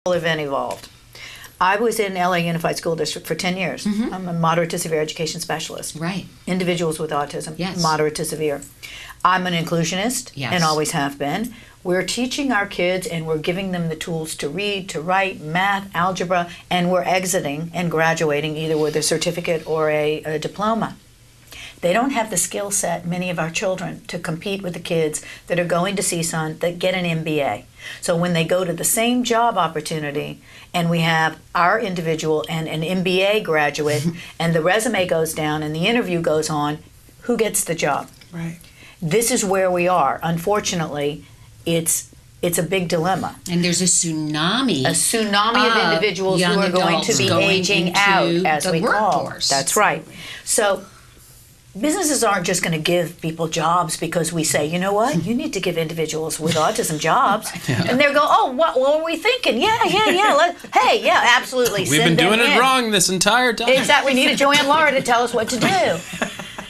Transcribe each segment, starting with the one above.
event evolved. I was in LA Unified School District for 10 years. I'm a moderate to severe education specialist. Right. Individuals with autism, Yes. moderate to severe. I'm an inclusionist Yes. and always have been. We're teaching our kids and we're giving them the tools to read, to write, math, algebra, and we're exiting and graduating either with a certificate or a diploma. They don't have the skill set, many of our children, to compete with the kids that are going to CSUN that get an MBA. So when they go to the same job opportunity and we have our individual and an MBA graduate and the resume goes down and the interview goes on, who gets the job? Right. This is where we are. Unfortunately, it's a big dilemma. And there's a tsunami Of individuals who are going to be aging out, as we call. That's right. So businesses aren't just going to give people jobs because we say, you know what, you need to give individuals with autism jobs. And they'll go, oh, what were we thinking? Yeah. Hey, yeah, absolutely. We've been doing it wrong this entire time. Exactly. We needed Joanne Laura to tell us what to do.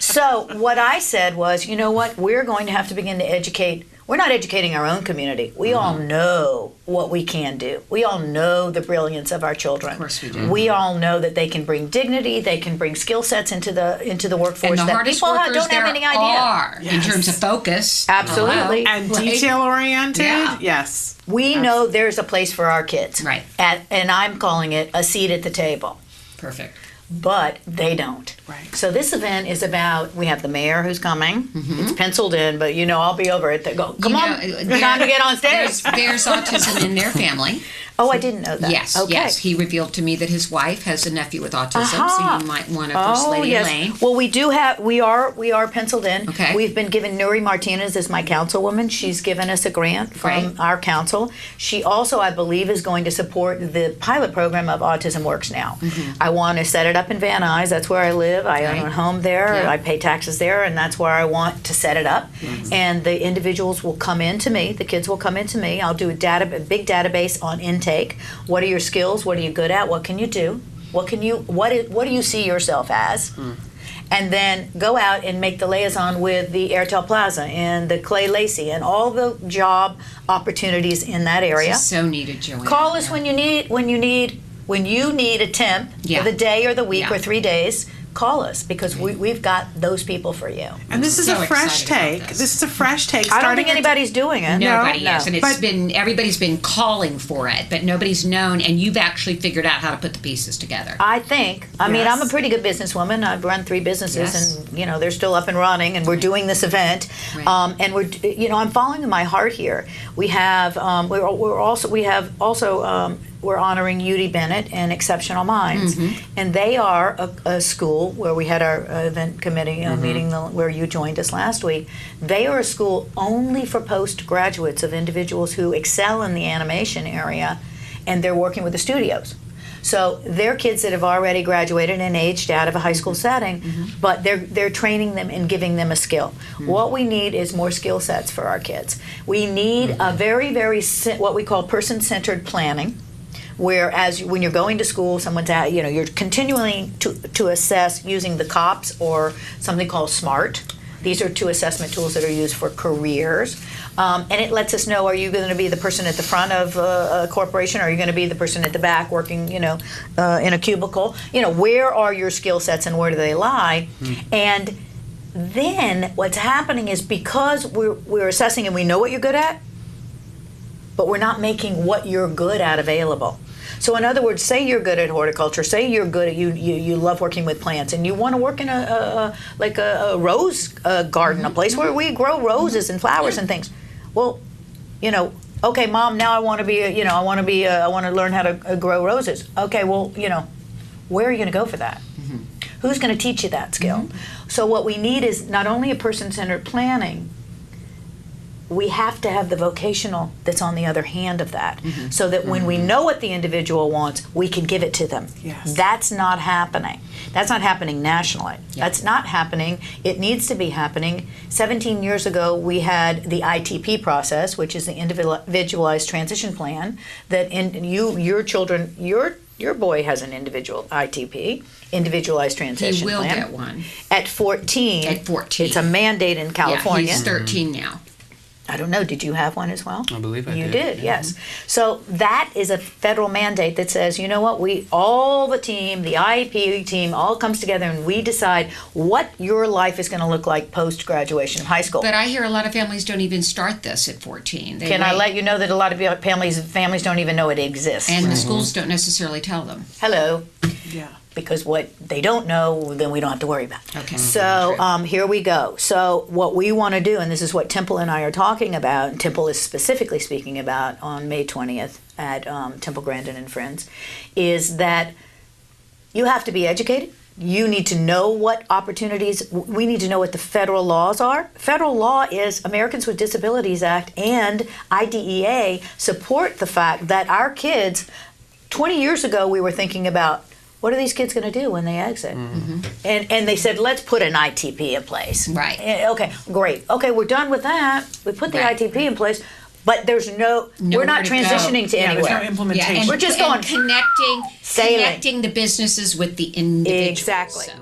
So what I said was, you know what, we're going to have to begin to educate. We're not educating our own community. We all know what we can do. We all know the brilliance of our children. Of course we do. We all know that they can bring dignity, they can bring skill sets into the workforce And the that hardest people workers don't have any idea. are in terms of focus. Absolutely. Hello. And detail-oriented? Yeah. Yes. We know there's a place for our kids. Right. And I'm calling it a seat at the table. Perfect. But they don't. Right. So this event is about, we have the mayor who's coming. It's penciled in, but I'll be over it. They go, come on, time to get on stage. There's autism in their family. Oh, I didn't know that. Yes, Okay. yes. He revealed to me that his wife has a nephew with autism, Aha. so you might want to persuade Elaine. Well, we are penciled in. Okay. We've been given Nuri Martinez as my councilwoman. She's given us a grant from our council. She also, I believe, is going to support the pilot program of Autism Works Now. I want to set it up in Van Nuys. That's where I live. I own a home there. Yeah. I pay taxes there, and that's where I want to set it up. And the individuals will come in to me. The kids will come in to me. I'll do a big database on intake. What are your skills? What are you good at? What can you do? What do you see yourself as? And then go out and make the liaison with the Airtel Plaza and the Clay Lacey and all the job opportunities in that area. This is so needed, Joanne. Call us when you need a temp for the day or the week or 3 days. Call us because we've got those people for you. And this is So a fresh excited about take. this. This is a fresh take. I don't think anybody's doing it. Nobody No. is, and everybody's been calling for it, but nobody's known, and you've actually figured out how to put the pieces together. I think. I mean, I'm a pretty good businesswoman. I've run 3 businesses, and they're still up and running. And we're doing this event, Right. and I'm following my heart here. We have we're honoring Udi Bennett and Exceptional Minds, and they are a school where we had our event committee meeting where you joined us last week. They are a school only for postgraduates of individuals who excel in the animation area, and they're working with the studios. So they're kids that have already graduated and aged out of a high school setting, but they're training them and giving them a skill. What we need is more skill sets for our kids. We need a very, very what we call person-centered planning. Whereas when you're going to school, someone's at, you're continuing to assess using the COPS or something called SMART. These are 2 assessment tools that are used for careers. And it lets us know, are you going to be the person at the front of a corporation? Or are you going to be the person at the back working, in a cubicle? Where are your skill sets and where do they lie? And then what's happening is because we're assessing and we know what you're good at, but we're not making what you're good at available. So in other words, say you're good at horticulture, say you're good at you love working with plants, and you want to work in a rose garden, a place where we grow roses and flowers and things. Well, okay, Mom, now I want to learn how to grow roses. Okay, well, where are you going to go for that? Who's going to teach you that skill? So what we need is not only a person-centered planning. We have to have the vocational that's on the other hand of that, so that when we know what the individual wants, we can give it to them. Yes. That's not happening. That's not happening nationally. Yeah. That's not happening. It needs to be happening. 17 years ago, we had the ITP process, which is the Individualized Transition Plan, that your boy has an individual ITP, Individualized Transition Plan. He will get one. At 14. At 14. It's a mandate in California. Yeah, he's 13 now. I don't know, did you have one as well? I believe I You did. did, Yeah. yes. So that is a federal mandate that says, you know what, all the team, the IEP team, all comes together and we decide what your life is going to look like post-graduation of high school. But I hear a lot of families don't even start this at 14. Can I let you know that a lot of families don't even know it exists? And the schools don't necessarily tell them. Hello. Yeah. Because what they don't know, then we don't have to worry about. Okay. So here we go. So what we want to do, and this is what Temple and I are talking about, and Temple is specifically speaking about on May 20th at Temple Grandin and Friends, is that you have to be educated. You need to know what opportunities, we need to know what the federal laws are. Federal law is Americans with Disabilities Act and IDEA support the fact that our kids, 20 years ago we were thinking about, what are these kids going to do when they exit? And they said, let's put an ITP in place. Right. Okay, great. Okay, we're done with that. We put the Right. ITP in place, but there's we're Nowhere not to go. transitioning to Yeah, there's no anywhere. implementation. We're just going connecting sailing. the businesses with the individuals. Exactly. So.